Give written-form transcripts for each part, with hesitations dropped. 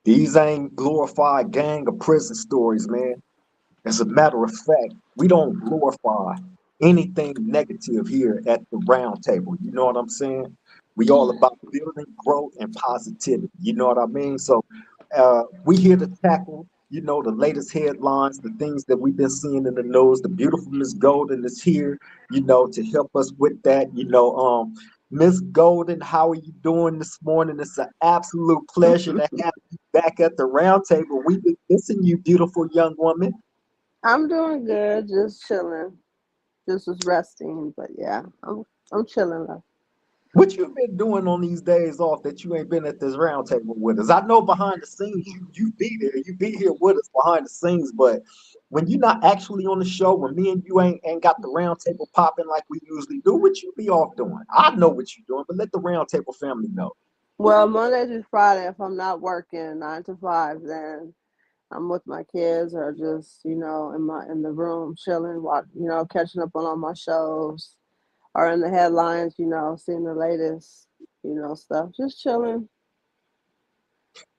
These ain't glorified gang or prison stories, man. As a matter of fact, we don't glorify anything negative here at the round table. You know what I'm saying? We all about building growth and positivity. You know what I mean? So we here to tackle, the latest headlines, the things that we've been seeing in the news. The beautiful Miss Golden is here, to help us with that. Miss Golden, how are you doing this morning? It's an absolute pleasure to have you back at the round table. We've been missing you, beautiful young woman. I'm doing good, just chilling. Just was resting, but yeah, I'm chilling. Love. What you been doing on these days off that you ain't been at this round table with us? I know behind the scenes you be there, you be here with us behind the scenes, but when you're not actually on the show, when me and you ain't got the round table popping like we usually do, what you be off doing? I know what you're doing, but let the round table family know. Well, Monday through Friday, if I'm not working 9 to 5, then I'm with my kids or just in the room chilling, catching up on all my shows or in the headlines, seeing the latest, stuff, just chilling.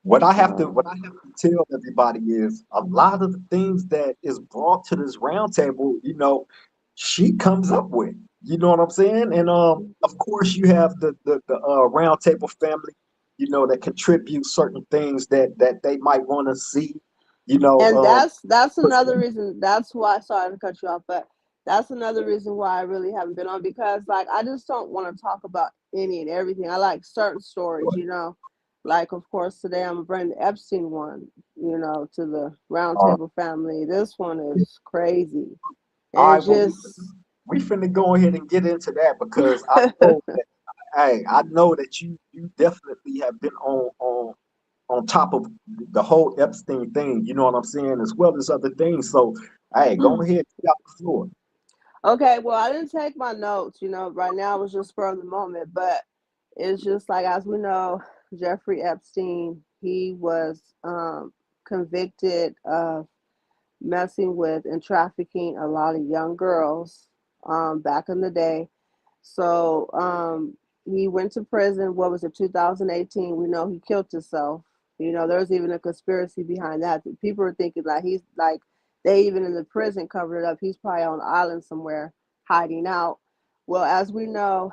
What So I have to tell everybody is a lot of the things that is brought to this round table, she comes up with. You know what I'm saying? And of course you have the round table family, that contribute certain things that they might want to see, and that's push another them. reason. That's why, sorry to cut you off, but that's another reason why I really haven't been on, because like I just don't want to talk about any and everything. I like certain stories, like of course today I'm bringing the Epstein one, to the Uh, roundtable family. This one is crazy, all and right, well just we finna go ahead and get into that because I know that hey, I know that you definitely have been on top of the whole Epstein thing, you know what I'm saying, as well as other things. So, hey, go ahead, get out the floor. okay. Well, I didn't take my notes. Right now it was just spur of the moment, but it's just like, as we know, Jeffrey Epstein, he was convicted of messing with and trafficking a lot of young girls back in the day. So he went to prison. What was it, 2018? We know he killed himself. There's even a conspiracy behind that. People are thinking like he's like, they even in the prison covered it up. He's probably on an island somewhere hiding out. Well, as we know,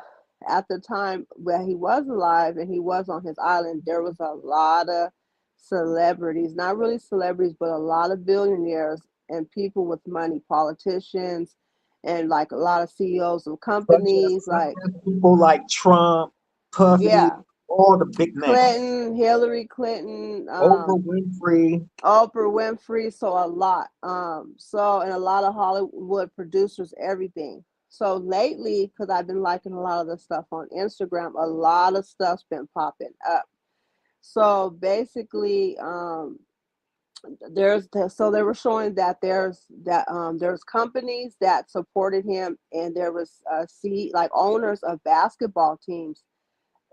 at the time when he was alive and he was on his island, there was a lot of celebrities, not really celebrities, but a lot of billionaires and people with money, politicians, and like a lot of CEOs of companies, Such like, as people like Trump, Puffy, yeah, all the big names, Clinton, Hillary Clinton, Oprah Winfrey. Oprah Winfrey, so a lot. And a lot of Hollywood producers, everything. So lately, because I've been liking a lot of the stuff on Instagram, a lot of stuff's been popping up. So basically, so they were showing that there's companies that supported him, and there was like owners of basketball teams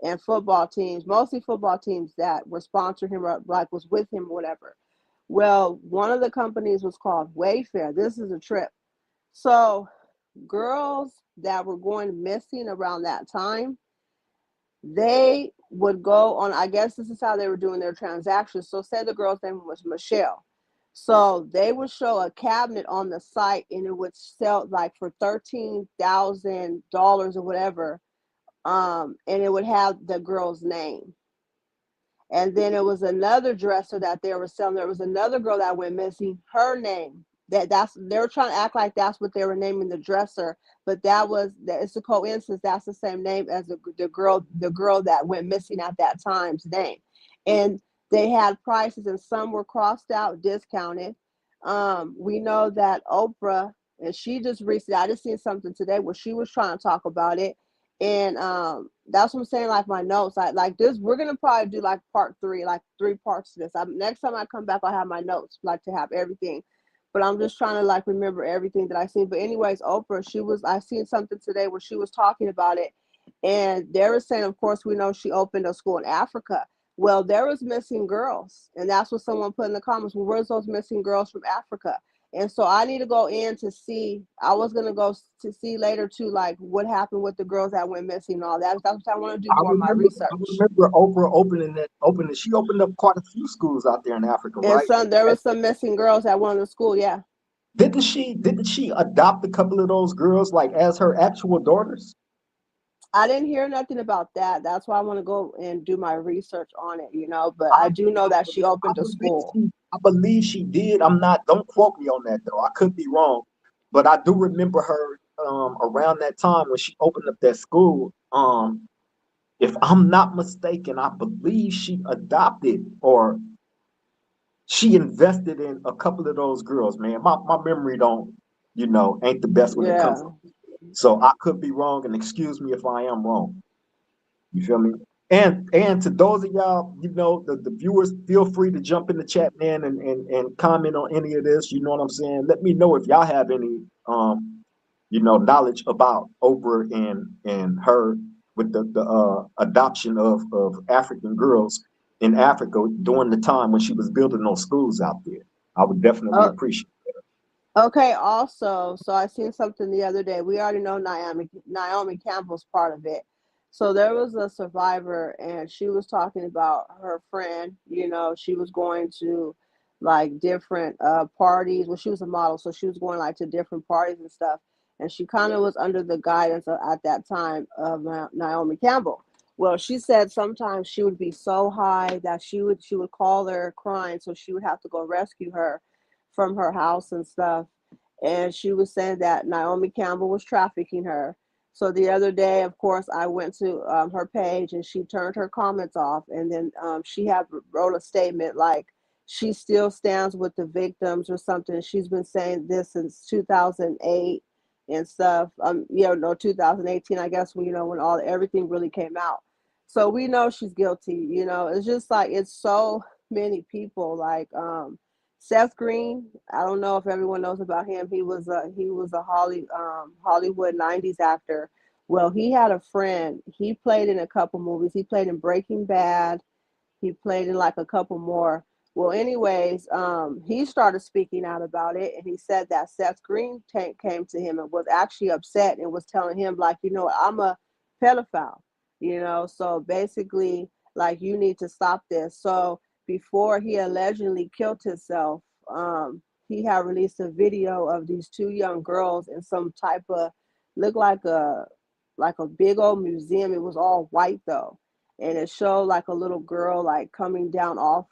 and football teams, mostly football teams, that were sponsoring him or like was with him or whatever. Well, one of the companies was called Wayfair. This is a trip. So girls that were going missing around that time, they would go on, I guess this is how they were doing their transactions. So say the girl's name was Michelle. So they would show a cabinet on the site, and it would sell like for $13,000 or whatever. And it would have the girl's name. And then it was another dresser that they were selling. There was another girl that went missing, her name. That's they were trying to act like that's what they were naming the dresser, but it's a coincidence. That's the same name as the girl that went missing at that time's name. And they had prices, and some were crossed out, discounted. We know that Oprah, and she just recently, I just seen something today where she was trying to talk about it. And that's what I'm saying. Like my notes, like this. We're gonna probably do like part three, like three parts to this. Next time I come back, I'll have my notes, like to have everything. But I'm just trying to like remember everything that I seen. But anyways, Oprah, I seen something today where she was talking about it, and they were saying, of course, we know she opened a school in Africa. Well, there was missing girls, and that's what someone put in the comments. Well, where's those missing girls from Africa? And so I need to go in to see. I was gonna go to see later too, like what happened with the girls that went missing and all that. That's what I want to do I more of my remember, I research. remember Oprah opening. She opened up quite a few schools out there in Africa, And right? some there was some missing girls at one of the school. Yeah, Didn't she adopt a couple of those girls like as her actual daughters? I didn't hear nothing about that. That's why I want to go and do my research on it. But I, I do know that she I opened a believe school. she did. I'm not. Don't quote me on that though. I could be wrong, but I do remember her around that time when she opened up that school. If I'm not mistaken, I believe she adopted or she invested in a couple of those girls. Man, my memory don't ain't the best when it comes to. Yeah. So I could be wrong, and excuse me if I am wrong. You feel me? And to those of y'all, the viewers, feel free to jump in the chat, man, and comment on any of this. You know what I'm saying? Let me know if y'all have any knowledge about Oprah and her with the adoption of African girls in Africa during the time when she was building those schools out there. I would definitely Oh, appreciate okay. Also, so I seen something the other day. We already know Naomi Campbell's part of it. So there was a survivor, and she was talking about her friend. She was going to like different parties. Well, she was a model, so she was going like to different parties and stuff. And she kind of was under the guidance at that time of Naomi Campbell. Well, she said sometimes she would be so high that she would call her crying, so she would have to go rescue her from her house and stuff. And she was saying that Naomi Campbell was trafficking her. So the other day, of course, I went to her page and she turned her comments off. And then she had wrote a statement like she still stands with the victims or something. She's been saying this since 2008 and stuff. No, 2018, I guess, when all everything really came out. So we know she's guilty. It's just like it's so many people like Seth Green. I don't know if everyone knows about him. He was a Hollywood '90s actor. Well, he had a friend. He played in a couple movies. He played in Breaking Bad. He played in like a couple more. Well, anyways, he started speaking out about it, and he said that Seth Green came to him and was actually upset and was telling him like, I'm a pedophile, so basically, like, you need to stop this. So before he allegedly killed himself, he had released a video of these two young girls in some type of looked like a big old museum. It was all white though, and it showed like a little girl like coming down off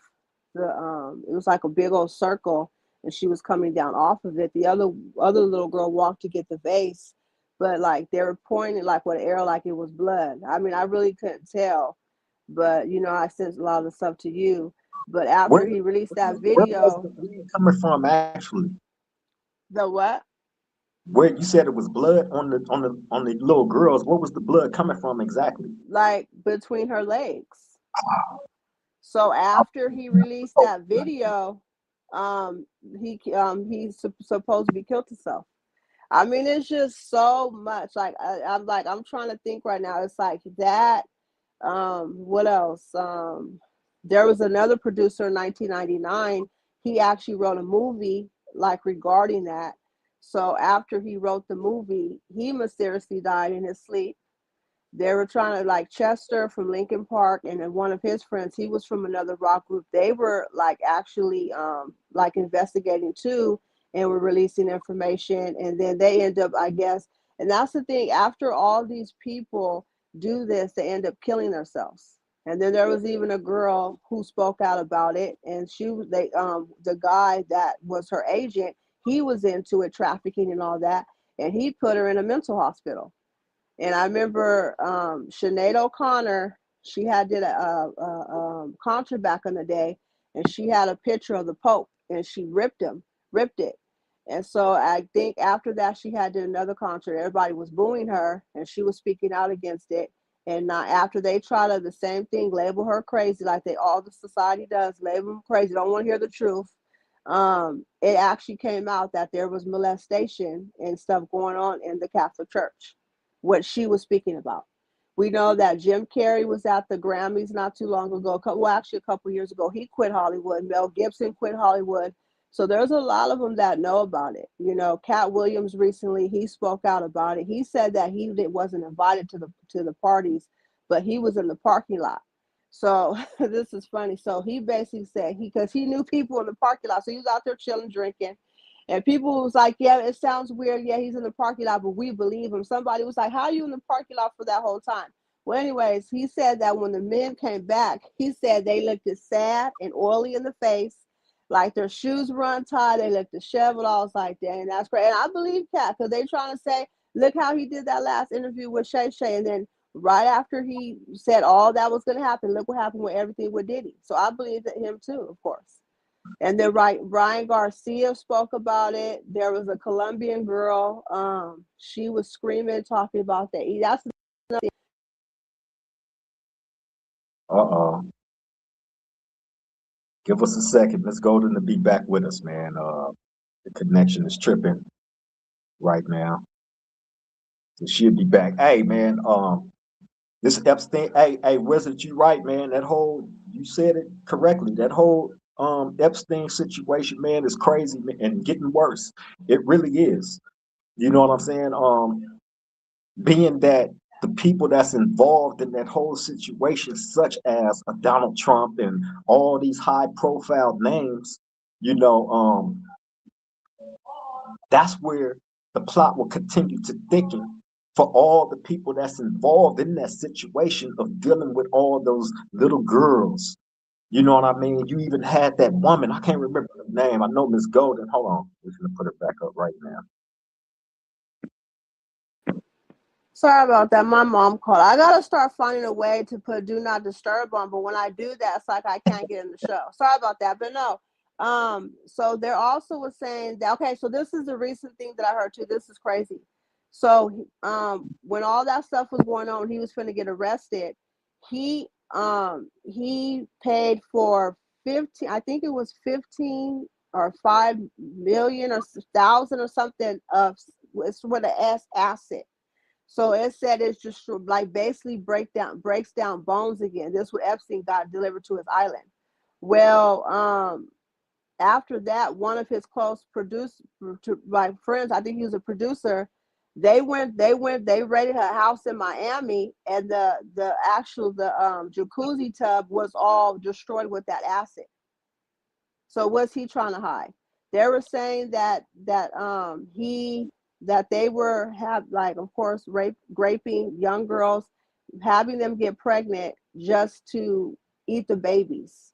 it was like a big old circle, and she was coming down off of it. The other little girl walked to get the vase, but like they were pointing like with an arrow like it was blood. I mean, I really couldn't tell, but I sent a lot of the stuff to you. But where after he released that where was the video. blood coming from actually? The what? Where you said it was blood on the little girls, where was the blood coming from exactly? Like between her legs. So after he released Oh, that video, he's supposed to be killed himself. I mean, it's just so much. Like I'm trying to think right now. It's like that. What else? There was another producer in 1999. He actually wrote a movie like regarding that. So after he wrote the movie, he mysteriously died in his sleep. They were trying to like Chester from Lincoln Park, and then one of his friends, he was from another rock group. They were like actually like investigating too, and were releasing information. And then they end up, I guess, and that's the thing. After all these people do this, they end up killing themselves. And then there was even a girl who spoke out about it, and the guy that was her agent, he was into it, trafficking and all that, and he put her in a mental hospital. And I remember Sinead O'Connor, she had did a concert back in the day, and she had a picture of the Pope, and she ripped it. And so I think after that, she had did another concert. Everybody was booing her, and she was speaking out against it. And after they try to the same thing, label her crazy, like all the society does, label them crazy, don't want to hear the truth. It actually came out that there was molestation and stuff going on in the Catholic Church, what she was speaking about. We know that Jim Carrey was at the Grammys not too long ago. Well, actually, a couple years ago, he quit Hollywood. Mel Gibson quit Hollywood So there's a lot of them that know about it. You know, Cat Williams recently, he spoke out about it. He said that wasn't invited to the parties, but he was in the parking lot. So this is funny. So he basically said because he knew people in the parking lot, so he was out there chilling, drinking, and people was like, "Yeah, it sounds weird. Yeah, he's in the parking lot, but we believe him." Somebody was like, "How are you in the parking lot for that whole time?" Well, anyways, he said that when the men came back, he said they looked as sad and oily in the face, like their shoes were untied, they looked disheveled. I was like, dang, that's great. And I believe Cat, because they trying to say, look how he did that last interview with Shay Shay. And then right after he said all that was going to happen, look what happened with everything with Diddy. So I believe that him too, of course. And then Ryan Garcia spoke about it. There was a Colombian girl. She was screaming, talking about that. That's Uh-oh. Give us a second. Miss Golden to be back with us, man. The connection is tripping right now. So she'll be back. Hey, man. This Epstein. Hey, Wizard, you right, man. That whole you said it correctly. That whole Epstein situation, man, is crazy and getting worse. It really is. You know what I'm saying? Being that the people that's involved in that whole situation, such as a Donald Trump and all these high profile names, you know, that's where the plot will continue to thicken for all the people that's involved in that situation of dealing with all those little girls. You know what I mean? You even had that woman, I can't remember her name. I know Miss Golden. Hold on. We're going to put her back up right now. Sorry about that. My mom called. I gotta start finding a way to put do not disturb on, but when I do that, it's like I can't get in the show. Sorry about that. But no. So there also was saying that okay, so this is a recent thing that I heard too. This is crazy. So when all that stuff was going on, he was finna get arrested. He paid for 15, I think it was 15 or 5 million or thousand or something of it's with an S asset. So it said it's just like basically breaks down bones again. This is what Epstein got delivered to his island. Well, after that, one of his close like friends, I think he was a producer. They raided her house in Miami, and the jacuzzi tub was all destroyed with that acid. So what's he trying to hide? They were saying that they were have like of course raping young girls, having them get pregnant just to eat the babies.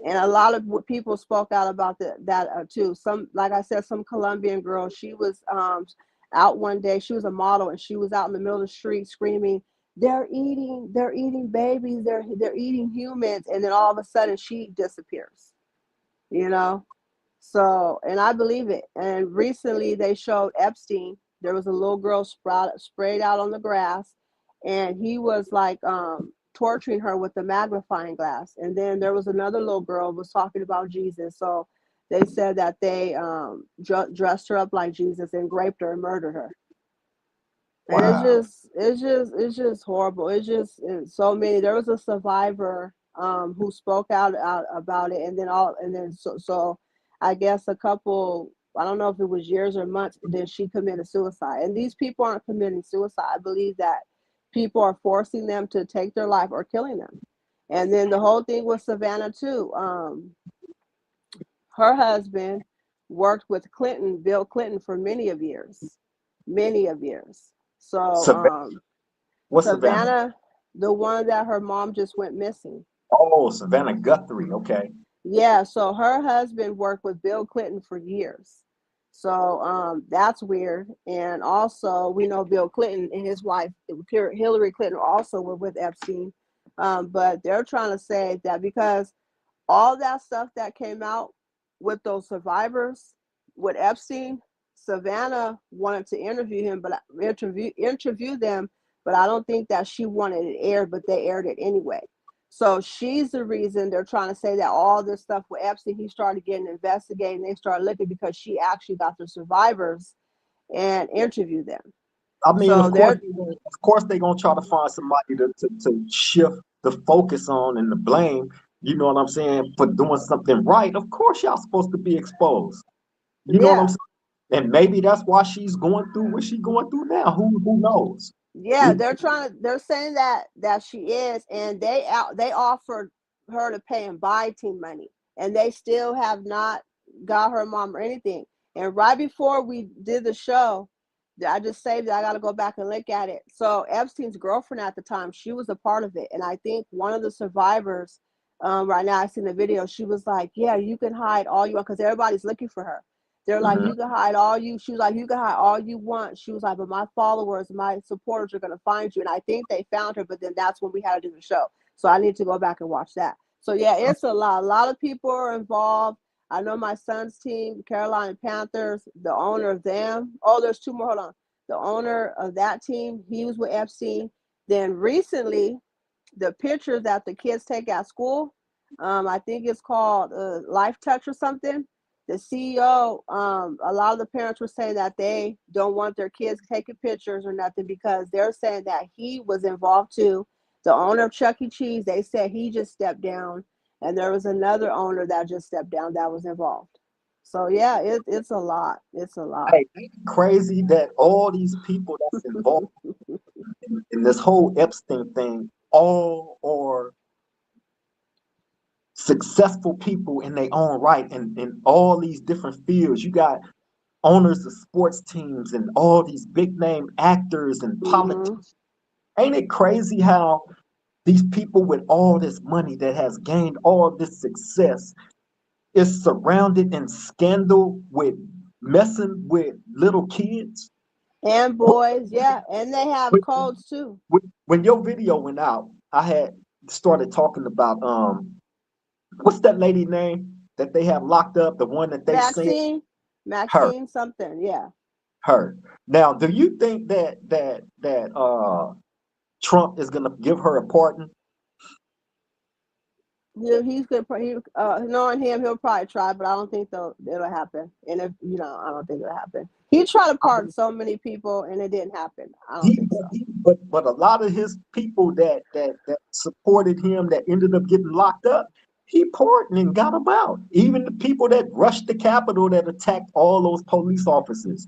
And a lot of people spoke out about that too. Some, like I said, some Colombian girl. She was out one day. She was a model, and she was out in the middle of the street screaming, they're eating babies, they're eating humans," and then all of a sudden she disappears. You know, so, and I believe it. And recently they showed Epstein. There was a little girl sprayed out on the grass, and he was like torturing her with the magnifying glass. And then there was another little girl who was talking about Jesus. So they said that they dressed her up like Jesus and raped her and murdered her. And Wow. it's just horrible. It's so many. There was a survivor who spoke out about it, and then so I guess a couple, I don't know if it was years or months, then she committed suicide. And these people aren't committing suicide. I believe that people are forcing them to take their life or killing them. And then the whole thing with Savannah too. Her husband worked with Bill Clinton, for many of years. So Savannah, what's Savannah? Savannah, the one that her mom just went missing. Oh, Savannah Guthrie. Okay. Yeah, so her husband worked with Bill Clinton for years. So that's weird. And also, we know Bill Clinton and his wife, Hillary Clinton, also were with Epstein. But they're trying to say that because all that stuff that came out with those survivors with Epstein, Savannah wanted to interview him, but interview them, but I don't think that she wanted it aired, but they aired it anyway. So she's the reason they're trying to say that all this stuff with Epstein, he started getting investigated, and they started looking because she actually got the survivors and interviewed them. I mean, So they're of course, they're gonna try to find somebody to shift the focus on and the blame. you know what I'm saying, for doing something right, of course y'all supposed to be exposed. You know what I'm Yeah. saying? And maybe that's why she's going through what she's going through now. Who knows? Yeah, It, they're trying to. They're saying that she is, and they offered her to pay and buy team money, and they still have not got her mom or anything. And right before we did the show, I just saved it. I got to go back and look at it. So Epstein's girlfriend at the time, she was a part of it, and I think one of the survivors. Right now, I seen the video. She was like, "Yeah, you can hide all you want," because everybody's looking for her. They're like, mhm. you can hide all you. She was like, you can hide all you want. She was like, but my followers, my supporters are gonna find you. And I think they found her, but then that's when we had to do the show. So I need to go back and watch that. So yeah, it's a lot. A lot of people are involved. I know my son's team, Carolina Panthers, the owner of them. Oh, there's two more. Hold on. The owner of that team, he was with Epstein. Then recently, the pictures that the kids take at school. I think it's called Life Touch or something. The CEO, a lot of the parents were saying that they don't want their kids taking pictures or nothing because they're saying that he was involved too. The owner of Chuck E. Cheese, they said he just stepped down, and there was another owner that just stepped down that was involved. So yeah, it's a lot. It's a lot. Hey, ain't it crazy that all these people that's involved in this whole Epstein thing all are successful people in their own right in all these different fields. You got owners of sports teams and all these big name actors and Mm-hmm. politicians. Ain't it crazy how these people with all this money that has gained all this success is surrounded in scandal with messing with little kids? And boys, yeah, and they have codes too. When your video went out, I had started talking about what's that lady name that they have locked up, the one that they seen Maxine, her Maxine something, yeah. her. Now, do you think that Trump is gonna give her a pardon? He's good. Knowing him, he'll probably try, but I don't think it'll happen. And if I don't think it'll happen. He tried to I pardon mean, so many people, and it didn't happen. I don't think so. but a lot of his people that supported him that ended up getting locked up, he pardoned and got them out. Even the people that rushed the Capitol that attacked all those police officers.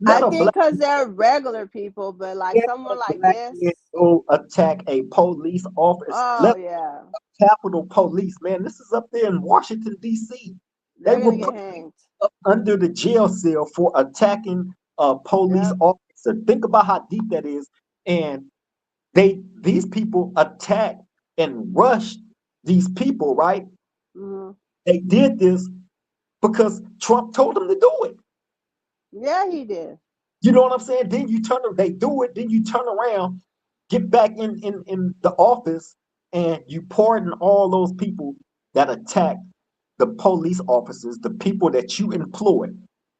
I Let a think black because they're regular people, but like let someone a like black man this, go attack a police office. oh Let yeah, Capitol Police, man. This is up there in Washington, D.C. They they're were gonna get put hanged. up under the jail cell for attacking a police Yep. officer. Think about how deep that is. And these people attacked and rushed these people, right? Hmm. They did this because Trump told them to do it. Yeah, he did. You know what I'm saying? Then they do it, then you turn around, get back in the office, and you pardon all those people that attacked the police officers, the people that you employ.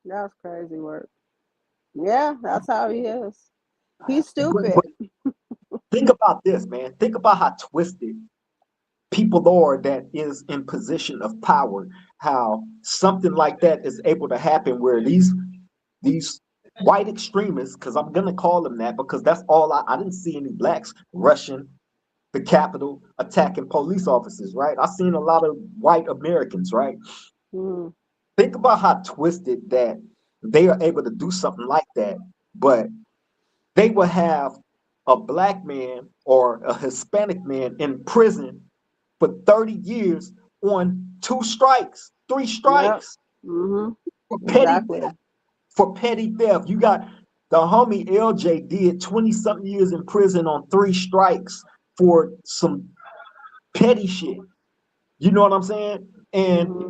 That's crazy work. Yeah, that's how he is. He's But stupid. think about this, man. Think about how twisted people are that is in position of power. How something like that is able to happen, where these white extremists, because I'm gonna call them that, because that's all I didn't see any blacks rushing the Capitol, attacking police officers, right? I seen a lot of white Americans, right? Hmm. Think about how twisted that they are able to do something like that, but they will have a black man or a Hispanic man in prison for 30 years on two strikes, three Yep. strikes Hmm. for petty Exactly. theft. For petty theft, you got the homie LJ did 20 something years in prison on three strikes for some petty shit. You know what I'm saying? And Hmm.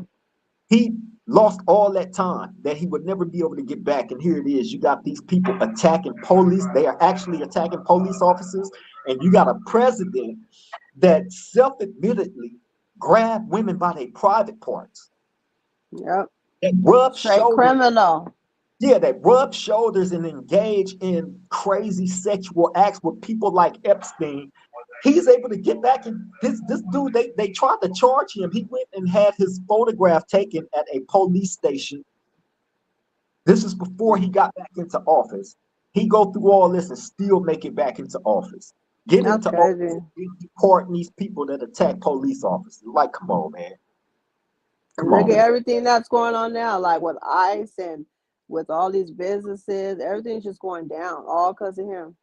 he lost all that time that he would never be able to get back. And here it is. You got these people attacking police. They are actually attacking police officers. And you got a president that self-admittedly grabbed women by their private parts, Yep. that rub Straight shoulders. criminal. Yeah, they rub shoulders and engage in crazy sexual acts with people like Epstein. He's able to get back in this dude. They tried to charge him. He went and had his photograph taken at a police station. This is before he got back into office. He go through all this and still make it back into office. Get That's into office crazy. and deporting these people that attack police officers. Like, come on, man. And Come look at on. everything that's going on now, like with ICE and with all these businesses, everything's just going down, all because of him.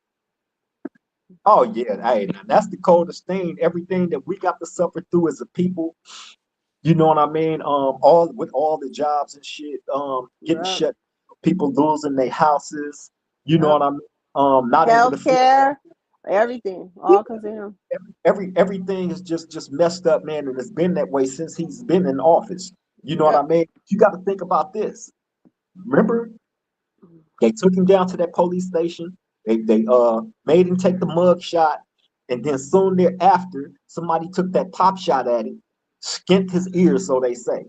Oh yeah, hey, now that's the coldest thing. Everything that we got to suffer through as a people, you know what I mean? All with all the jobs and shit, getting Yep, shut, people losing their houses, you know yep. what I mean? Not able to feed Healthcare, everything, all because of him. everything is just messed up, man, and it's been that way since he's been in office. You know what I Yep. mean? You got to think about this. Remember, they took him down to that police station. They made him take the mug shot, and then soon thereafter, somebody took that pop shot at him, skint his ears, so they say,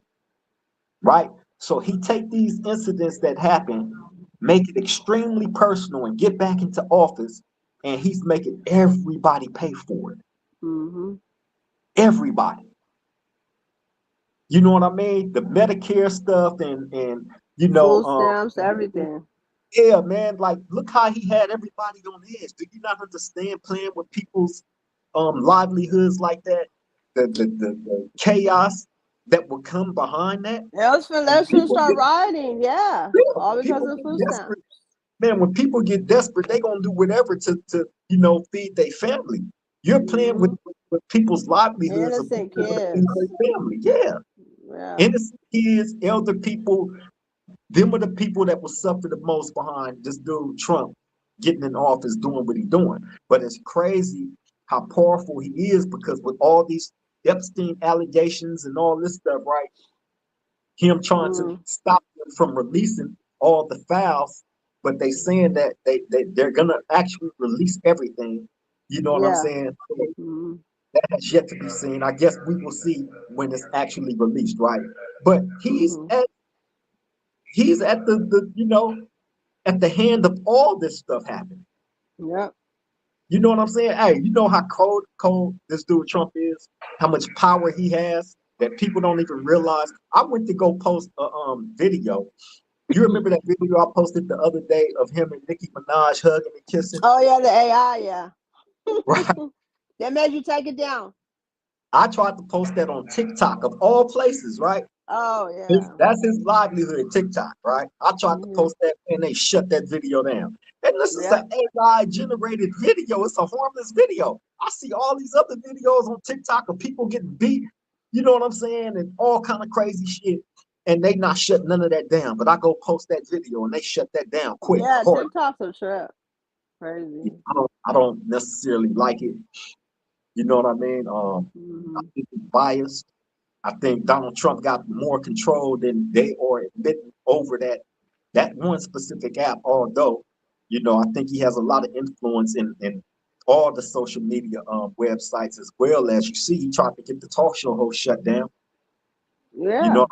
right? So he take these incidents that happen, make it extremely personal, and get back into office, and he's making everybody pay for it. Mm-hmm. Everybody. You know what I mean? The Medicare stuff and you know, Food stamps, everything. yeah, man, like look how he had everybody on edge. Do you not understand playing with people's livelihoods like that? The chaos that would come behind that. And Let's start rioting. Yeah, all because people of get food desperate. stamps. Man, when people get desperate, they gonna do whatever to feed their family. You're playing Mm-hmm. with people's livelihoods of being Innocent able to feed kids. their family. Yeah. Yeah. Innocent kids, elder people, them are the people that will suffer the most behind this dude Trump getting in office doing what he's doing. But it's crazy how powerful he is because with all these Epstein allegations and all this stuff, right? Him trying to Mm. stop them from releasing all the files, but they saying that they're gonna actually release everything. You know what I'm Yeah. saying? So Mm-hmm. that has yet to be seen. I guess we will see when it's actually released, right? But Mm-hmm. he's at the at the hand of all this stuff happening. Yep. You know what I'm saying? Hey, you know how cold this dude Trump is, how much power he has that people don't even realize. I went to go post a video. You remember that video I posted the other day of him and Nicki Minaj hugging and kissing? Oh yeah, the AI. Yeah. Right. That made you take it down. I tried to post that on TikTok of all places, right? Oh yeah. That's his livelihood, TikTok, right? I tried to Mm-hmm. post that and they shut that video down. And this is Yep. an AI generated video. It's a harmless video. I see all these other videos on TikTok of people getting beat, you know what I'm saying, and all kind of crazy shit. And they not shut none of that down. But I go post that video and they shut that down quick, Yeah. hard. TikTok's a trip. Crazy. I don't necessarily like it. You know what I mean? I Mm-hmm. think it's biased. I think Donald Trump got more control than they are admitting over that one specific app. Although, I think he has a lot of influence in all the social media websites as well. As you see, he tried to get the talk show host shut down. You Yeah. know,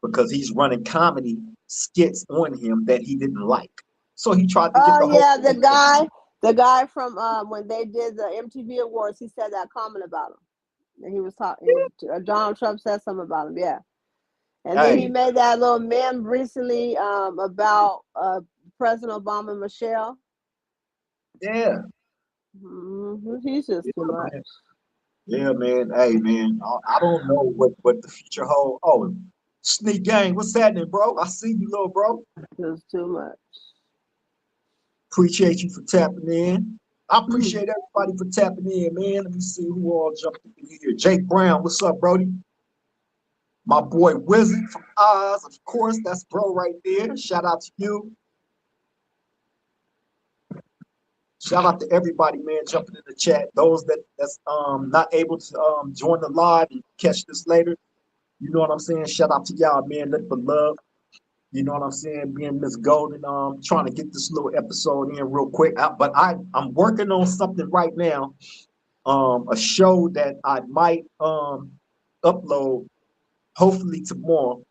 because he's running comedy skits on him that he didn't like. So he tried to get Oh the whole yeah, thing shut down. the guy from when they did the MTV Awards, he said that comment about him. And he was talking. Donald Trump said something about him. Yeah. And then he Hey, made that little meme recently about President Obama and Michelle. yeah, He's just too yeah, much. man. Yeah, man. Hey, man. I don't know what the future holds. Oh, Sneak Gang, what's happening, bro? I see you, little bro. Just too much. Appreciate you for tapping in. I appreciate everybody for tapping in, man. Let me see who all jumped in here. Jake Brown, what's up, Brody? My boy Wizard from Oz, of course. That's bro right there. Shout out to you. Shout out to everybody, man, jumping in the chat. Those that's not able to join the live and catch this later. You know what I'm saying? Shout out to y'all, man. Nothing but love. You know what I'm saying? Being Miss Golden, trying to get this little episode in real quick. But I'm working on something right now. A show that I might upload hopefully tomorrow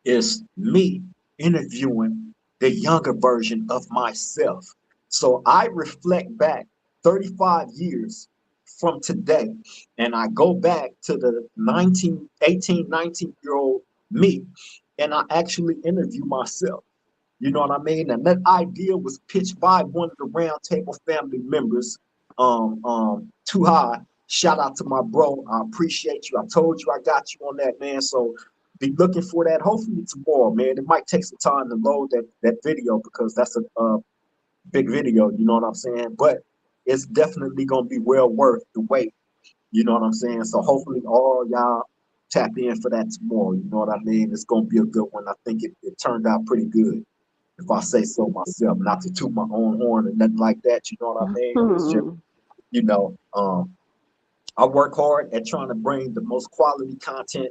is me interviewing the younger version of myself. So I reflect back 35 years from today and I go back to the 19, 18, 19-year old me and I actually interview myself. You know what I mean? And that idea was pitched by one of the Roundtable family members. Too High. Shout out to my bro. I appreciate you. I told you I got you on that, man. So be looking for that. Hopefully tomorrow, man. It might take some time to load that video because that's a big video. You know what I'm saying? But it's definitely gonna be well worth the wait. You know what I'm saying? So hopefully all y'all tap in for that tomorrow. You know what I mean? It's gonna be a good one. I think it turned out pretty good, if I say so myself. Not to toot my own horn or nothing like that. You know what I mean? It's just you know, I work hard at trying to bring the most quality content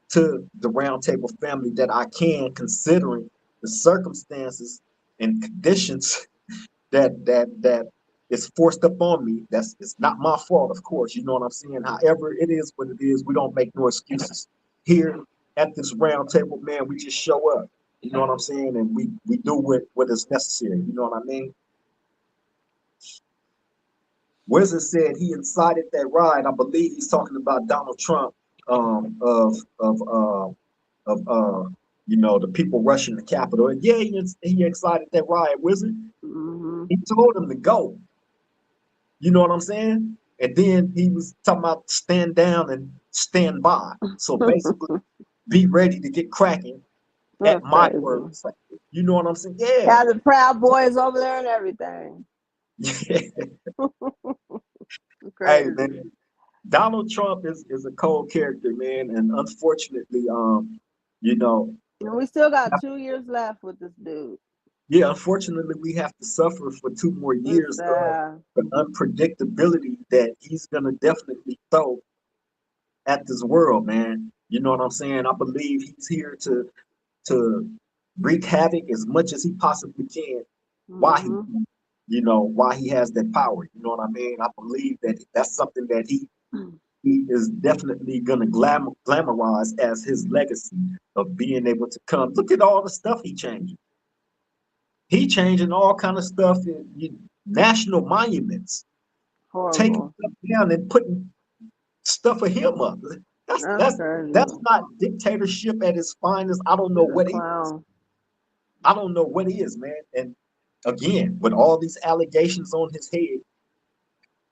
to the Roundtable family that I can, considering the circumstances and conditions that is forced upon me. That's it's not my fault, of course. You know what I'm saying? However, it is what it is. We don't make no excuses here at this Roundtable, man. We just show up. You know what I'm saying? And we do what is necessary. You know what I mean? Wizard said he incited that riot. I believe he's talking about Donald Trump, um, of of uh, of the people rushing the Capitol. And yeah, he incited that riot. Wizard. Mm-hmm. He told him to go. You know what I'm saying? And then he was talking about stand down and stand by. So basically, be ready to get cracking at That's my crazy. words. You know what I'm saying? Yeah. Had the Proud Boys over there and everything. Hey Crazy. man, Donald Trump is a cold character, man, and unfortunately, you know, And we still got 2 years left with this dude. yeah, unfortunately, we have to suffer for 2 more It's years of sad. the unpredictability that he's gonna definitely throw at this world, man. You know what I'm saying? I believe he's here to wreak havoc as much as he possibly can. Why he, Mm-hmm. why he has that power. You know what I mean? I believe that that's something that he is definitely gonna glamorize as his legacy of being able to come. Look at all the stuff he changing. He changing all kind of stuff in national monuments, taking Horrible. stuff down and putting stuff of him up. That's That's that's crazy. that's not dictatorship at its finest. I don't know He's a what is. clown. I don't know what is, man. And again, with all these allegations on his head,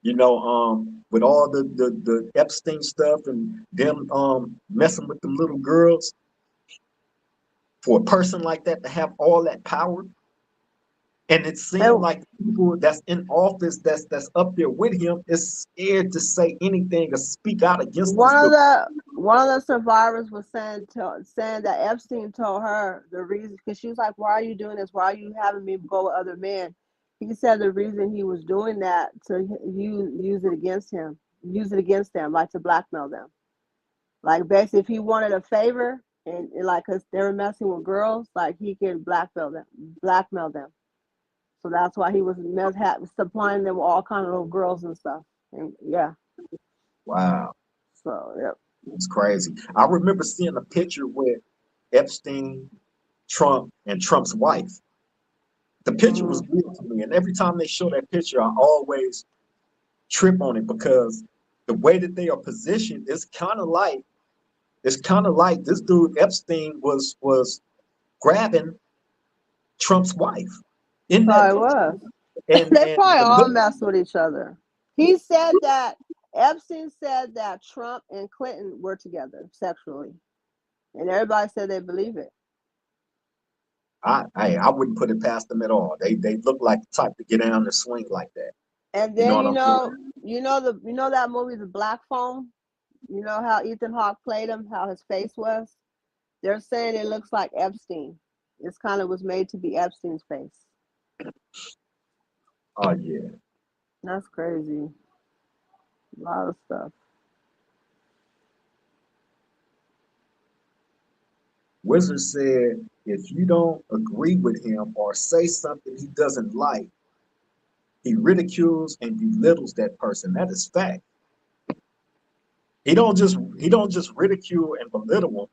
with all the Epstein stuff and them messing with them little girls, for a person like that to have all that power, and it seemed And like the people that's in office that's up there with him is scared to say anything or speak out against one this of dude. the one of the survivors was saying that Epstein told her the reason, because she was like, "Why are you doing this? Why are you having me go with other men?" He said the reason he was doing that to use it against them, like to blackmail them. Like basically, if he wanted a favor and like, cause they were messing with girls, like he could blackmail them. So that's why he was supplying them with all kind of little girls and stuff. And yeah, Wow, so yep. it's crazy. I remember seeing a picture with Epstein, Trump, and Trump's wife. The picture was Mm-hmm. weird to me, and every time they show that picture, I always trip on it because the way that they are positioned is kind of like this dude Epstein was grabbing Trump's wife in that Probably picture, was. They and probably the all look. mess with each other. He said that Epstein said that Trump and Clinton were together sexually, and everybody said they believe it. I wouldn't put it past them at all. They look like the type to get down and swing like that. And You know then what I'm saying? you know that movie, The Black Phone. You know how Ethan Hawke played him, how his face was. They're saying it looks like Epstein. It's kind of was made to be Epstein's face. Oh yeah. That's crazy. A lot of stuff. Wizard said if you don't agree with him or say something he doesn't like, he ridicules and belittles that person. That is fact. He don't just ridicule and belittle him,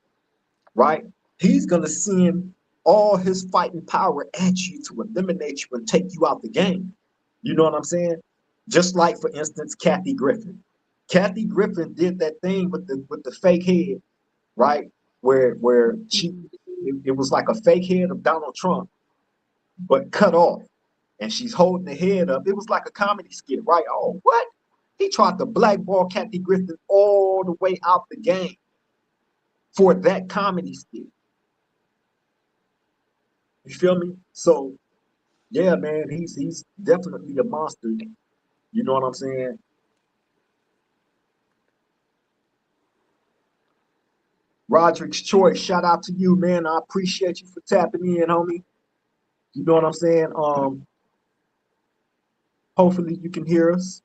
right? He's gonna send all his fighting power at you to eliminate you and take you out the game. You know what I'm saying? Just like, for instance, Kathy Griffin. Kathy Griffin did that thing with the fake head, right? Where she Mhm. it was like a fake head of Donald Trump, but cut off. and she's holding the head up. It was like a comedy skit, right? Oh, what? He tried to blackball Kathy Griffin all the way out the game for that comedy skit. You feel me? So yeah, man, he's definitely a monster. You know what I'm saying? Roderick's Choice, shout out to you, man. I appreciate you for tapping in, homie. You know what I'm saying? Hopefully you can hear us.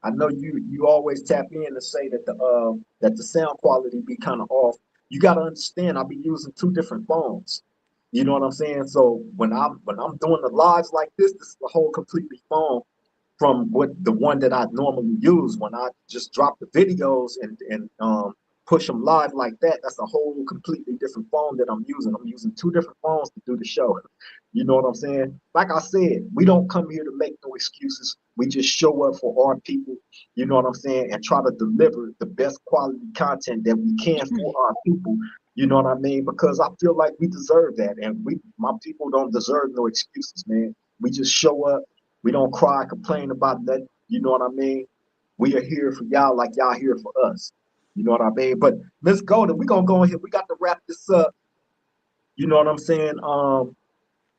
I know you always tap in to say that the sound quality be kind of off. You got to understand, I'll be using two different phones. You know what I'm saying? So when I'm doing the lives like this is a whole completely phone from what the one that I normally use when I just drop the videos and push them live like that. That's a whole completely different phone that I'm using. I'm using two different phones to do the show. You know what I'm saying? Like I said, we don't come here to make no excuses. We just show up for our people, you know what I'm saying, and try to deliver the best quality content that we can for our people. You know what I mean? Because I feel like we deserve that, and my people, don't deserve no excuses, man. We just show up. We don't cry, complain about that. You know what I mean? We are here for y'all like y'all here for us. You know what I mean? But Miss Golden, we gonna go in here. We got to wrap this up. You know what I'm saying?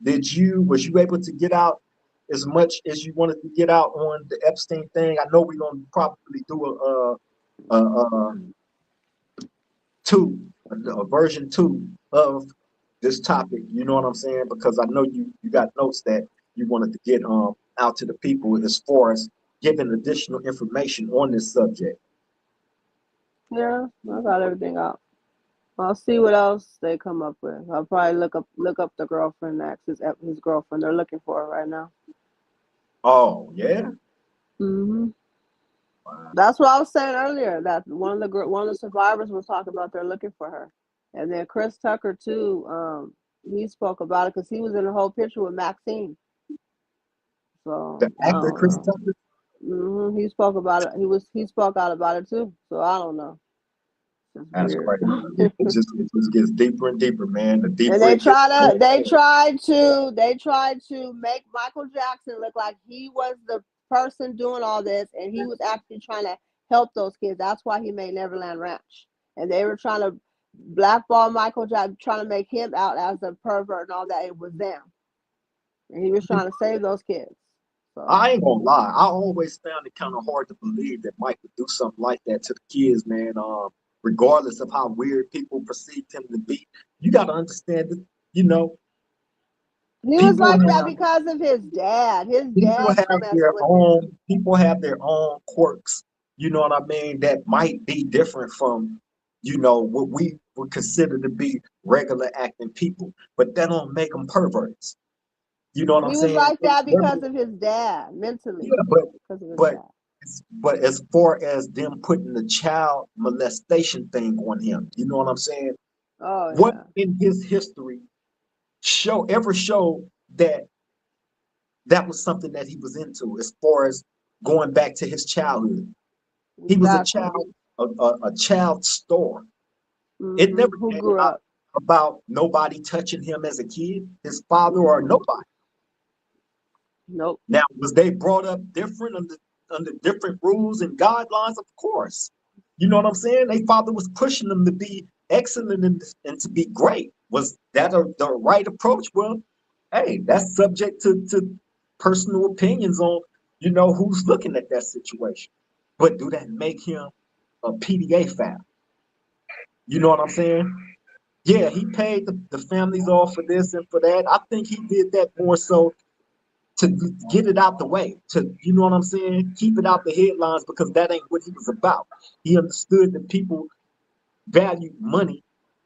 Was you able to get out as much as you wanted to get out on the Epstein thing? I know we're gonna probably do a two, a version two of this topic. You know what I'm saying? Because I know you got notes that you wanted to get out to the people as far as giving additional information on this subject. Yeah, I got everything out. I'll see what else they come up with. I'll probably look up the girlfriend next. His girlfriend. They're looking for her right now. Oh yeah. Hmm That's what I was saying earlier. That one of the survivors was talking about they're looking for her, and then Chris Tucker too. He spoke about it because he was in the whole picture with Maxine. The So I actor don't Chris know. Tucker. He spoke about it. He spoke out about it too. So I don't know. It's That's weird. crazy. It just gets deeper and deeper, man. The And deeper it gets, the more they tried to make Michael Jackson look like he was the person doing all this, and he was actually trying to help those kids. That's why he made Neverland Ranch, and they were trying to blackball Michael Jackson, trying to make him out as a pervert and all that. It was them, and he was trying to save those kids. So I ain't gonna lie. I always found it kind of hard to believe that Mike would do something like that to the kids, man. Regardless of how weird people perceived him to be, you got to understand that, you know, he was people like that have because of his dad. His people dad have messed their with him. own people have their own quirks. You know what I mean? That might be different from, what we would consider to be regular acting people, but that don't make them perverts. You know what I'm He was saying? like that because of his dad, mentally, Yeah, but because of his but dad. but as far as them putting the child molestation thing on him, you know what I'm saying? Oh What yeah, in his history show that that was something that he was into as far as going back to his childhood? He was a exactly. child, a child star. It never Who came grew out up? about nobody touching him as a kid, his father or Mm-mm. nobody. Nope. Now, was they brought up different under different rules and guidelines? Of course. You know what I'm saying? Their father was pushing them to be excellent and to be great. Was that the right approach? Well, hey, that's subject to personal opinions on, who's looking at that situation. But do that make him a PDA fan? You know what I'm saying? Yeah, he paid the families off for this and for that. I think he did that more so to get it out the way, to, you know what I'm saying, keep it out the headlines because that ain't what he was about. He understood that people value money,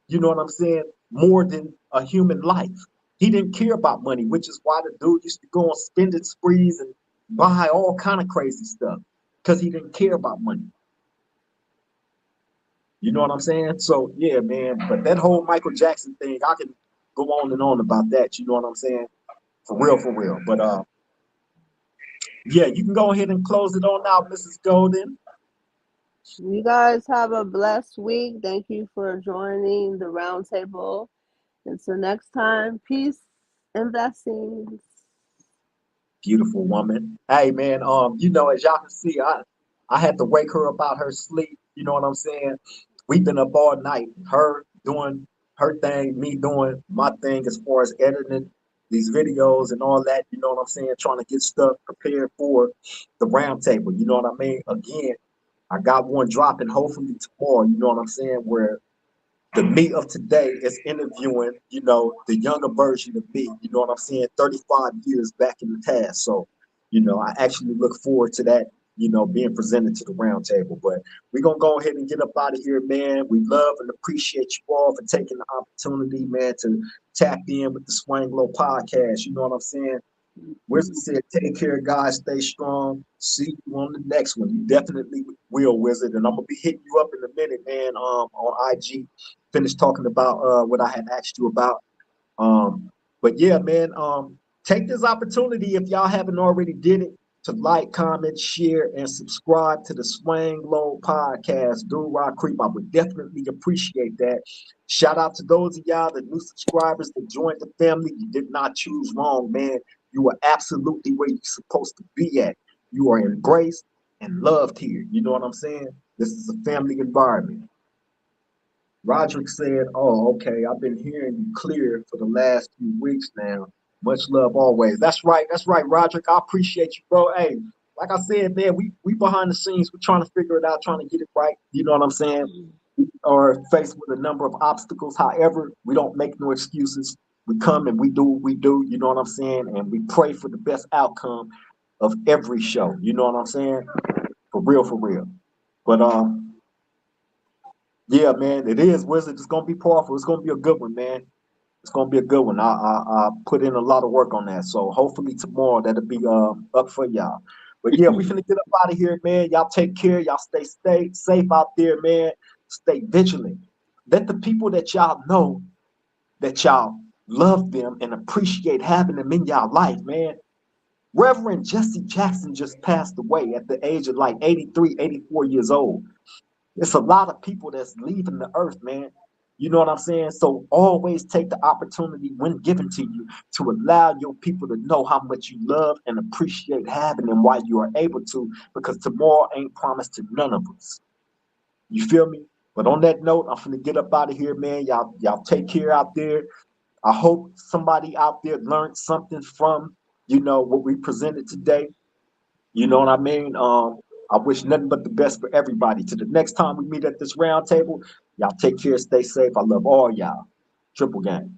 you know what I'm saying, more than a human life. He didn't care about money, which is why the dude used to go on spending sprees and buy all kind of crazy stuff because he didn't care about money. You know what I'm saying? So yeah, man. But that whole Michael Jackson thing, I can go on and on about that. You know what I'm saying? For real, for real. But yeah, you can go ahead and close it on out, Mrs. Golden. You guys have a blessed week. Thank you for joining the roundtable. Until next time, peace and blessings. Beautiful woman. Hey man, as y'all can see, I had to wake her up out her sleep. You know what I'm saying? We've been up all night. Her doing her thing, me doing my thing as far as editing these videos and all that. You know what I'm saying? Trying to get stuff prepared for the round table. You know what I mean? Again, I got one dropping hopefully tomorrow. You know what I'm saying? Where the me of today is interviewing, the younger version of me, you know what I'm saying, 35 years back in the past. So, I actually look forward to that, being presented to the round table. But we're going to go ahead and get up out of here, man. We love and appreciate you all for taking the opportunity, man, to tap in with the Swang Low podcast. You know what I'm saying? Wizard Mhm. said, take care, guys. Stay strong. See you on the next one. You definitely will, Wizard. And I'm going to be hitting you up in a minute, man, on IG. Finish talking about what I had asked you about. Um, but yeah, man, take this opportunity if y'all haven't already did it to like, comment, share, and subscribe to the Swang Low podcast. Do Rock Creep. I would definitely appreciate that. Shout out to those of y'all, the new subscribers that joined the family. You did not choose wrong, man. You are absolutely where you're supposed to be at. You are embraced and loved here. You know what I'm saying? This is a family environment. Roderick said, "Oh, okay. I've been hearing you clear for the last few weeks now. Much love always." That's right. That's right, Roderick. I appreciate you, bro. Hey, like I said, man, we behind the scenes. We're trying to figure it out, trying to get it right. You know what I'm saying? We are faced with a number of obstacles. However, we don't make no excuses. We come and we do what we do. You know what I'm saying? And we pray for the best outcome of every show. You know what I'm saying? For real, for real. But yeah, man, it is Wizard. It's gonna be powerful. It's gonna be a good one, man. It's gonna be a good one. I put in a lot of work on that, so hopefully tomorrow that'll be up for y'all. But yeah, we finna get up out of here, man. Y'all take care. Y'all stay safe out there, man. Stay vigilant. Let the people that y'all know that y'all love them and appreciate having them in y'all life, man. Reverend Jesse Jackson just passed away at the age of like 83, 84 years old. It's a lot of people that's leaving the earth, man. You know what I'm saying? So always take the opportunity when given to you to allow your people to know how much you love and appreciate having them while you are able to, because tomorrow ain't promised to none of us. You feel me? But on that note, I'm gonna get up out of here, man. Y'all take care out there. I hope somebody out there learned something from, what we presented today. You know what I mean? I wish nothing but the best for everybody. To the next time we meet at this round table, y'all take care, stay safe. I love all y'all. Triple gang.